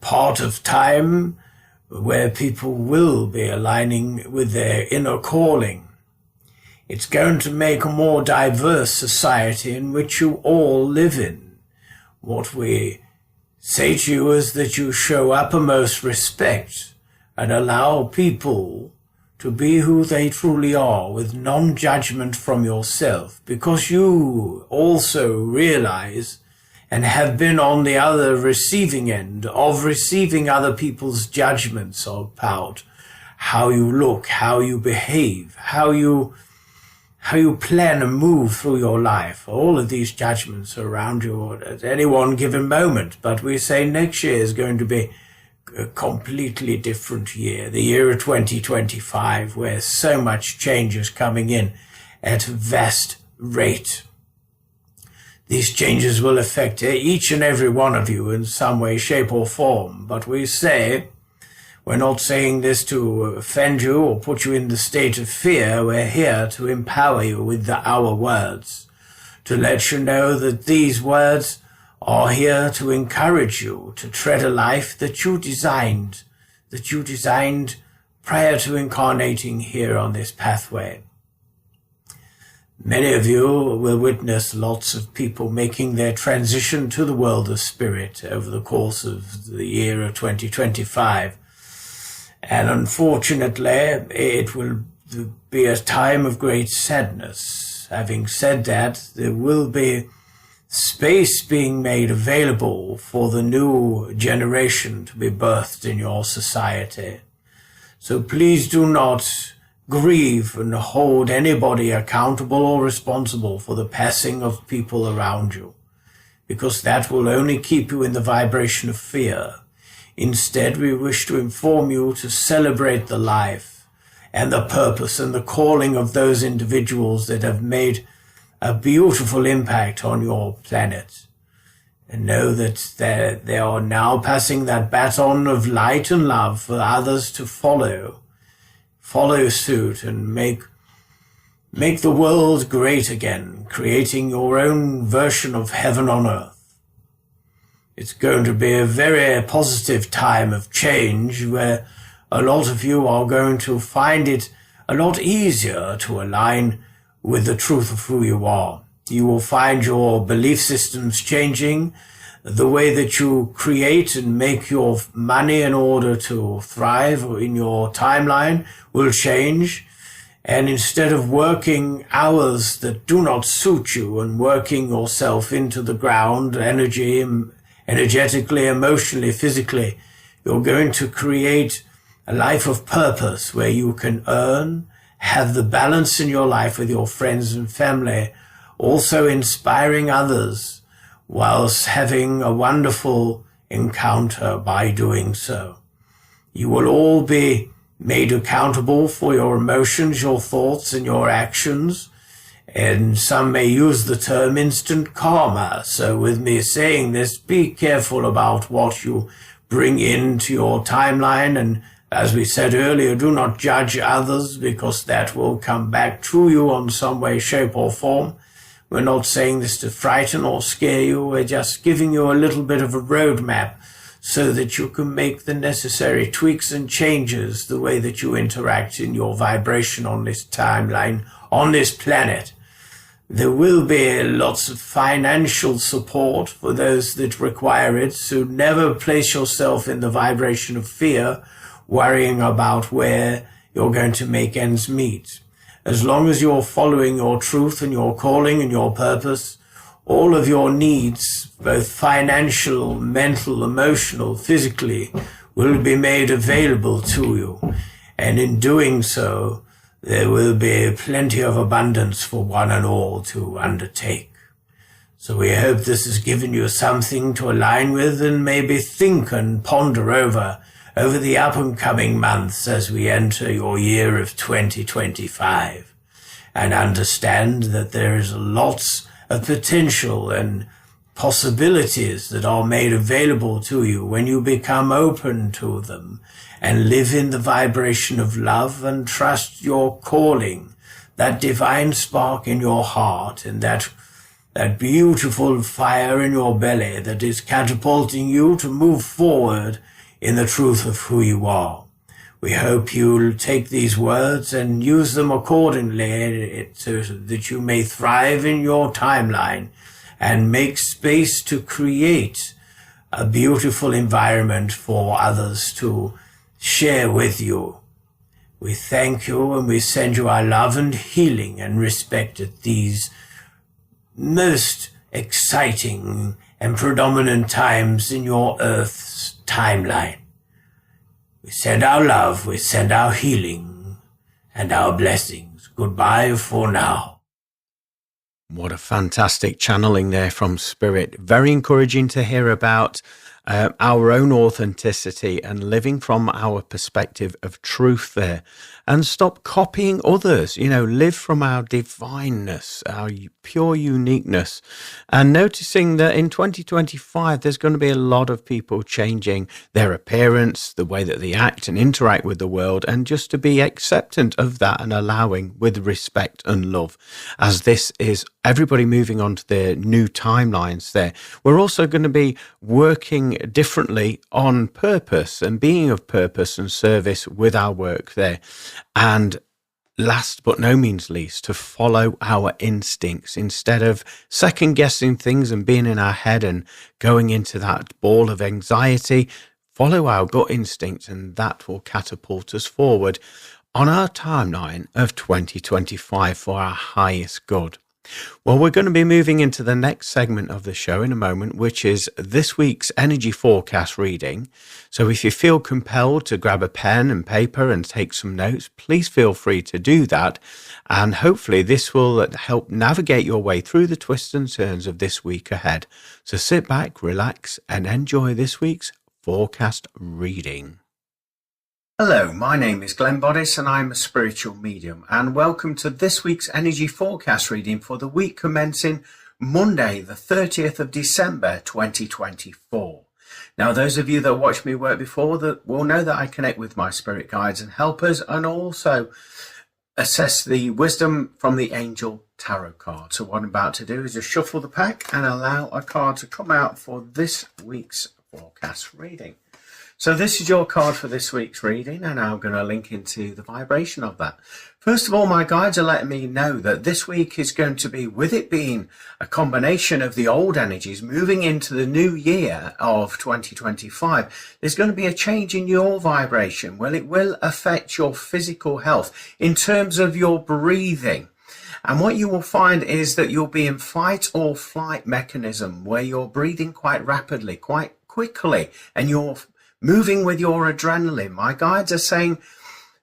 part of time where people will be aligning with their inner calling. It's going to make a more diverse society in which you all live in. What we say to you is that you show uppermost respect and allow people to be who they truly are with non-judgment from yourself, because you also realize and have been on the other receiving end of receiving other people's judgments about how you look, how you behave, how you plan and move through your life. All of these judgments are around you at any one given moment. But we say next year is going to be a completely different year, the year of 2025, where so much change is coming in at a vast rate. These changes will affect each and every one of you in some way, shape, or form. But we say, we're not saying this to offend you or put you in the state of fear. We're here to empower you with our words, to let you know that these words are here to encourage you to tread a life that you designed prior to incarnating here on this pathway. Many of you will witness lots of people making their transition to the world of spirit over the course of the year of 2025. And unfortunately, it will be a time of great sadness. Having said that, there will be space being made available for the new generation to be birthed in your society. So please do not grieve and hold anybody accountable or responsible for the passing of people around you, because that will only keep you in the vibration of fear. Instead, we wish to inform you to celebrate the life and the purpose and the calling of those individuals that have made a beautiful impact on your planet, and know that they are now passing that baton of light and love for others to follow suit and make the world great again, creating your own version of heaven on earth. It's going to be a very positive time of change where a lot of you are going to find it a lot easier to align with the truth of who you are. You will find your belief systems changing, the way that you create and make your money in order to thrive in your timeline will change. And instead of working hours that do not suit you and working yourself into the ground, energetically, emotionally, physically, you're going to create a life of purpose where you can earn, have the balance in your life with your friends and family, also inspiring others, whilst having a wonderful encounter by doing so. You will all be made accountable for your emotions, your thoughts, and your actions. And some may use the term instant karma. So with me saying this, be careful about what you bring into your timeline. And as we said earlier, do not judge others, because that will come back to you on some way, shape, or form. We're not saying this to frighten or scare you. We're just giving you a little bit of a roadmap so that you can make the necessary tweaks and changes the way that you interact in your vibration on this timeline, on this planet. There will be lots of financial support for those that require it, so never place yourself in the vibration of fear, worrying about where you're going to make ends meet. As long as you're following your truth and your calling and your purpose, all of your needs, both financial, mental, emotional, physically, will be made available to you. And in doing so, there will be plenty of abundance for one and all to undertake. So we hope this has given you something to align with and maybe think and ponder over the up and coming months as we enter your year of 2025, and understand that there is lots of potential and possibilities that are made available to you when you become open to them and live in the vibration of love and trust your calling, that divine spark in your heart and that beautiful fire in your belly that is catapulting you to move forward in the truth of who you are. We hope you'll take these words and use them accordingly so that you may thrive in your timeline and make space to create a beautiful environment for others to share with you. We thank you and we send you our love and healing and respect at these most exciting and predominant times in your Earth's timeline. We send our love, we send our healing and our blessings. Goodbye for now. What a fantastic channeling there from Spirit. Very encouraging to hear about our own authenticity and living from our perspective of truth there, and stop copying others. Live from our divineness, our pure uniqueness, and noticing that in 2025 there's going to be a lot of people changing their appearance, the way that they act and interact with the world, and just to be acceptant of that and allowing with respect and love, as this is everybody moving on to their new timelines there. We're also going to be working differently on purpose and being of purpose and service with our work there. And last but no means least, to follow our instincts instead of second guessing things and being in our head and going into that ball of anxiety. Follow our gut instinct, and that will catapult us forward on our timeline of 2025 for our highest good. Well, we're going to be moving into the next segment of the show in a moment, which is this week's energy forecast reading. So if you feel compelled to grab a pen and paper and take some notes, please feel free to do that. And hopefully this will help navigate your way through the twists and turns of this week ahead. So sit back, relax, and enjoy this week's forecast reading. Hello, my name is Glenn Boddice and I'm a spiritual medium, and welcome to this week's energy forecast reading for the week commencing Monday the 30th of December 2024. Now, those of you that watched me work before that will know that I connect with my spirit guides and helpers and also assess the wisdom from the angel tarot card. So what I'm about to do is just shuffle the pack and allow a card to come out for this week's forecast reading. So this is your card for this week's reading, and I'm going to link into the vibration of that. First of all, my guides are letting me know that this week is going to be, with it being a combination of the old energies moving into the new year of 2025, there's going to be a change in your vibration. Well, it will affect your physical health in terms of your breathing. And what you will find is that you'll be in fight or flight mechanism, where you're breathing quite rapidly, quite quickly, and you're moving with your adrenaline. My guides are saying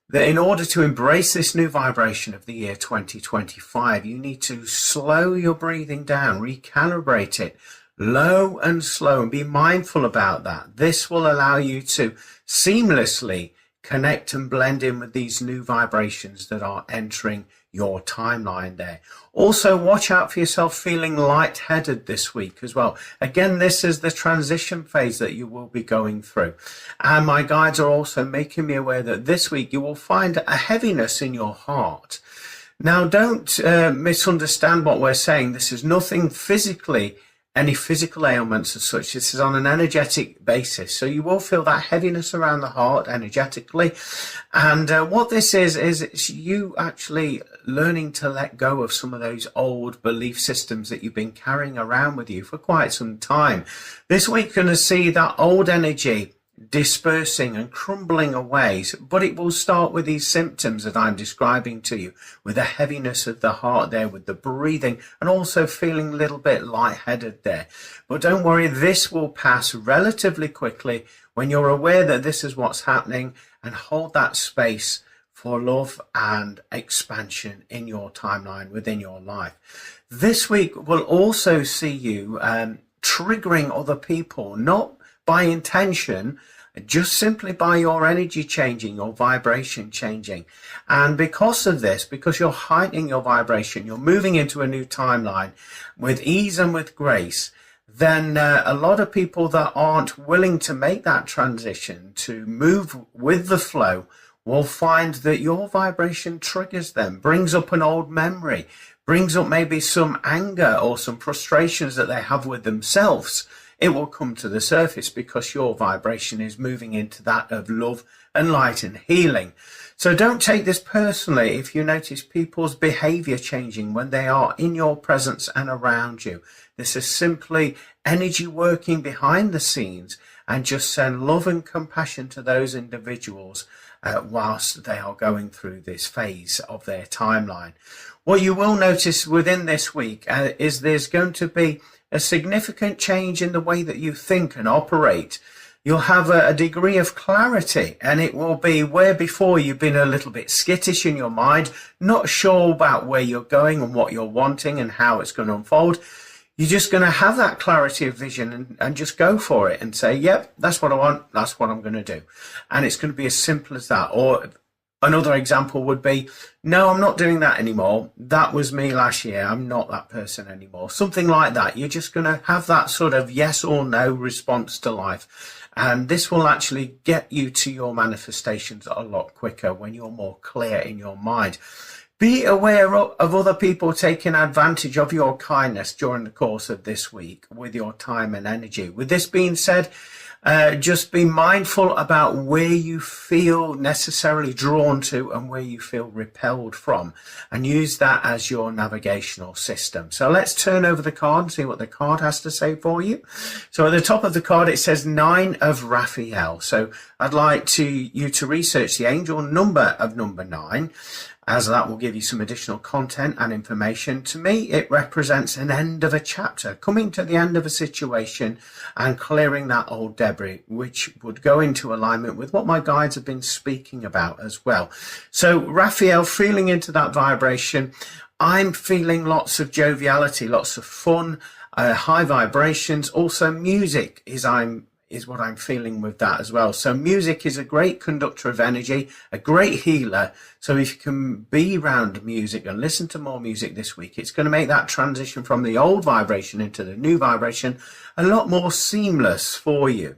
that in order to embrace this new vibration of the year 2025, you need to slow your breathing down, recalibrate it low and slow, and be mindful about that. This will allow you to seamlessly connect and blend in with these new vibrations that are entering your timeline there. Also, watch out for yourself feeling lightheaded this week as well. Again, this is the transition phase that you will be going through. And my guides are also making me aware that this week you will find a heaviness in your heart. Now, don't misunderstand what we're saying. This is nothing physically, any physical ailments as such. This is on an energetic basis. So you will feel that heaviness around the heart energetically. And what this is it's you actually learning to let go of some of those old belief systems that you've been carrying around with you for quite some time. This week, you're going to see that old energy dispersing and crumbling away, but it will start with these symptoms that I'm describing to you, with the heaviness of the heart there, with the breathing, and also feeling a little bit lightheaded there. But don't worry, this will pass relatively quickly when you're aware that this is what's happening, and hold that space for love and expansion in your timeline within your life. This week will also see you triggering other people, not by intention, just simply by your energy changing, your vibration changing. And because of this, because you're heightening your vibration, you're moving into a new timeline with ease and with grace, then a lot of people that aren't willing to make that transition, to move with the flow, will find that your vibration triggers them, brings up an old memory, brings up maybe some anger or some frustrations that they have with themselves. It will come to the surface because your vibration is moving into that of love and light and healing. So don't take this personally if you notice people's behavior changing when they are in your presence and around you. This is simply energy working behind the scenes, and just send love and compassion to those individuals whilst they are going through this phase of their timeline. What you will notice within this week is there's going to be a significant change in the way that you think and operate. You'll have a degree of clarity, and it will be where before you've been a little bit skittish in your mind, not sure about where you're going and what you're wanting and how it's going to unfold. You're just going to have that clarity of vision and just go for it and say, yep, that's what I want. That's what I'm going to do. And it's going to be as simple as that. Or another example would be, no, I'm not doing that anymore. That was me last year. I'm not that person anymore. Something like that. You're just going to have that sort of yes or no response to life. And this will actually get you to your manifestations a lot quicker when you're more clear in your mind. Be aware of other people taking advantage of your kindness during the course of this week with your time and energy. With this being said, just be mindful about where you feel necessarily drawn to and where you feel repelled from, and use that as your navigational system. So let's turn over the card and see what the card has to say for you. So at the top of the card, it says 9 of Raphael. So I'd like you to research the angel number of number 9, as that will give you some additional content and information. To me, it represents an end of a chapter, coming to the end of a situation and clearing that old debris, which would go into alignment with what my guides have been speaking about as well. So Raphael, feeling into that vibration, I'm feeling lots of joviality, lots of fun, high vibrations. Also music is what I'm feeling with that as well. So music is a great conductor of energy, a great healer. So if you can be around music and listen to more music this week, it's going to make that transition from the old vibration into the new vibration a lot more seamless for you.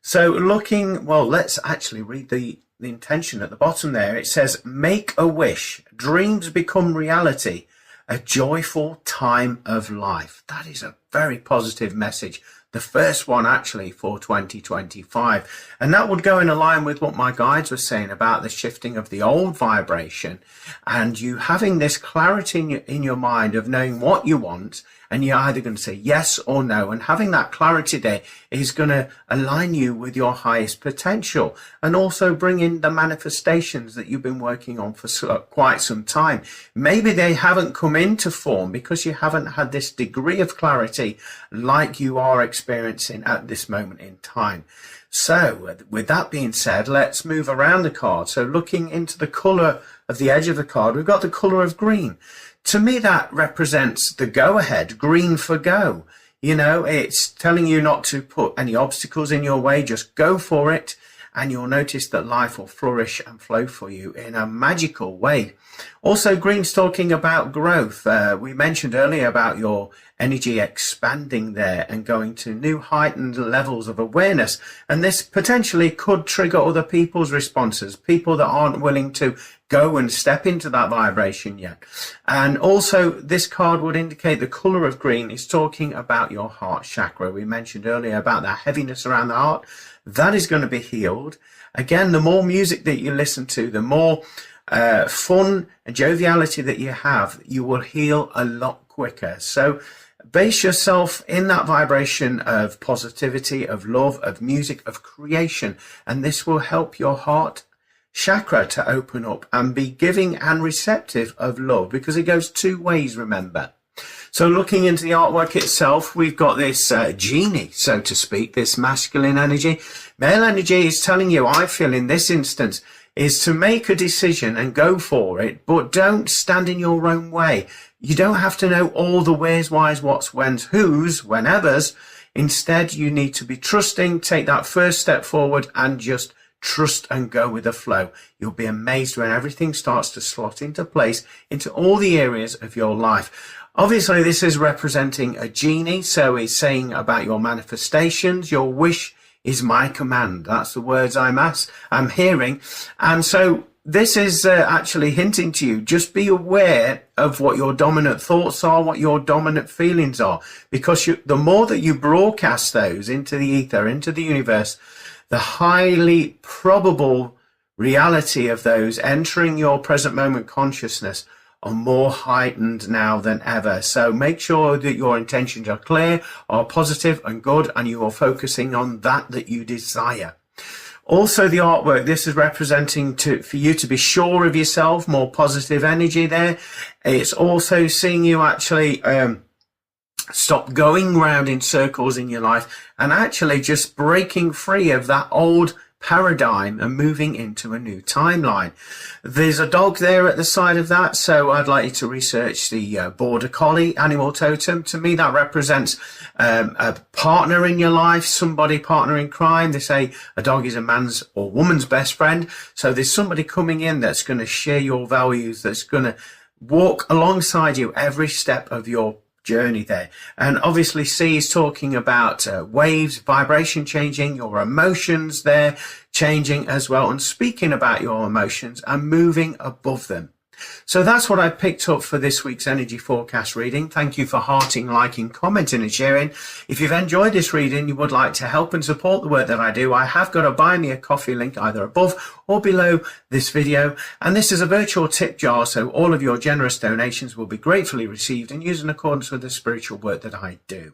So let's actually read the intention at the bottom there. It says, make a wish, dreams become reality, a joyful time of life. That is a very positive message. The first one actually for 2025. And that would go in line with what my guides were saying about the shifting of the old vibration, and you having this clarity in your mind of knowing what you want, and you're either going to say yes or no, and having that clarity there is going to align you with your highest potential, and also bring in the manifestations that you've been working on for quite some time. Maybe they haven't come into form because you haven't had this degree of clarity like you are experiencing at this moment in time. So with that being said, let's move around the card. So looking into the color of the edge of the card, we've got the color of green. To me, that represents the go ahead, green for go. You know, it's telling you not to put any obstacles in your way, just go for it. and you'll notice that life will flourish and flow for you in a magical way. Also, green's talking about growth. We mentioned earlier about your energy expanding there and going to new heightened levels of awareness. And this potentially could trigger other people's responses, people that aren't willing to go and step into that vibration yet. And also, this card would indicate the color of green is talking about your heart chakra. We mentioned earlier about that heaviness around the heart. That is going to be healed. Again, the more music that you listen to, the more fun and joviality that you have, you will heal a lot quicker. So base yourself in that vibration of positivity, of love, of music, of creation, and this will help your heart chakra to open up and be giving and receptive of love, because it goes two ways, remember. So looking into the artwork itself, we've got this genie, so to speak, this masculine energy. Male energy is telling you, I feel in this instance, is to make a decision and go for it, but don't stand in your own way. You don't have to know all the where's, why's, what's, when's, who's, whenevers. Instead, you need to be trusting, take that first step forward and just trust and go with the flow. You'll be amazed when everything starts to slot into place into all the areas of your life. Obviously, this is representing a genie, so it's saying about your manifestations. Your wish is my command. That's the words I'm hearing. And so this is actually hinting to you, just be aware of what your dominant thoughts are, what your dominant feelings are, because the more that you broadcast those into the ether, into the universe, the highly probable reality of those entering your present moment consciousness are more heightened now than ever. So make sure that your intentions are clear, are positive and good, and you are focusing on that you desire. Also, the artwork, this is representing for you to be sure of yourself, more positive energy there. It's also seeing you actually stop going round in circles in your life and actually just breaking free of that old paradigm and moving into a new timeline. There's a dog there at the side of that, so I'd like you to research the border collie animal totem. To me, that represents a partner in your life, somebody partner in crime. They say a dog is a man's or woman's best friend, so there's somebody coming in that's going to share your values, that's going to walk alongside you every step of your journey there. And obviously C is talking about waves, vibration changing, your emotions there changing as well, and speaking about your emotions and moving above them. So that's what I picked up for this week's energy forecast reading. Thank you for hearting, liking, commenting and sharing. If you've enjoyed this reading, you would like to help and support the work that I do, I have got a buy me a coffee link either above or below this video. And this is a virtual tip jar, so all of your generous donations will be gratefully received and used in accordance with the spiritual work that I do.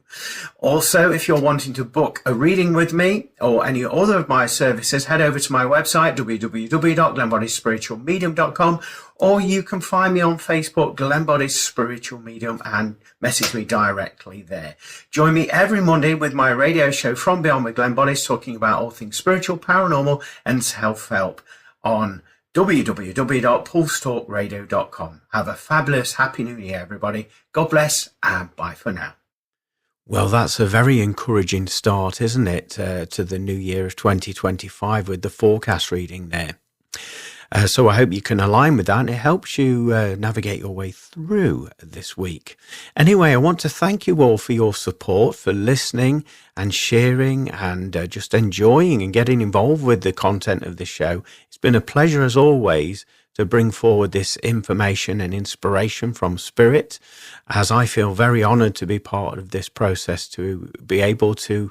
Also, if you're wanting to book a reading with me or any other of my services, head over to my website, www.glenboddicespiritualmedium.com, or you can find me on Facebook, Glenn Boddice Spiritual Medium, and message me directly there. Join me every Monday with my radio show From Beyond with Glenn Boddice, talking about all things spiritual, paranormal, and self-help on www.pulsetalkradio.com. Have a fabulous Happy New Year, everybody. God bless, and bye for now. Well, that's a very encouraging start, isn't it, to the new year of 2025 with the forecast reading there. So I hope you can align with that and it helps you navigate your way through this week. Anyway, I want to thank you all for your support, for listening and sharing and just enjoying and getting involved with the content of the show. It's been a pleasure as always to bring forward this information and inspiration from Spirit, as I feel very honored to be part of this process, to be able to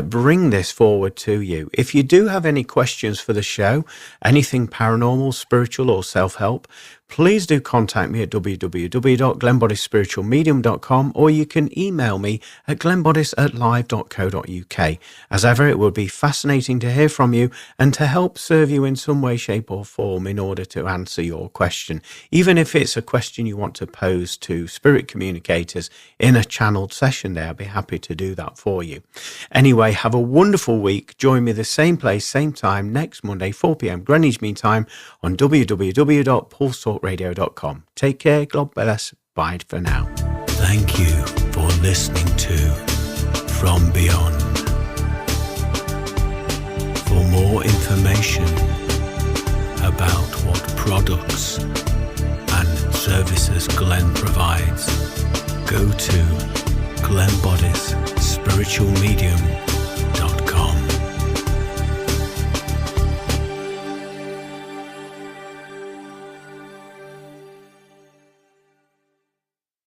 bring this forward to you. If you do have any questions for the show, anything paranormal, spiritual or self-help, please do contact me at www.glenboddicespiritualmedium.com, or you can email me at glenboddice@live.co.uk. As ever, it would be fascinating to hear from you and to help serve you in some way, shape or form in order to answer your question, even if it's a question you want to pose to spirit communicators in a channeled session there. I'd be happy to do that for you. Anyway, have a wonderful week. Join me the same place, same time next Monday, 4 p.m. Greenwich Mean Time on www.pulsetalkradio.com. Take care, God bless, bye for now. Thank you for listening to From Beyond. For more information about what products and services Glenn provides, go to glennboddicespiritualmedium.com.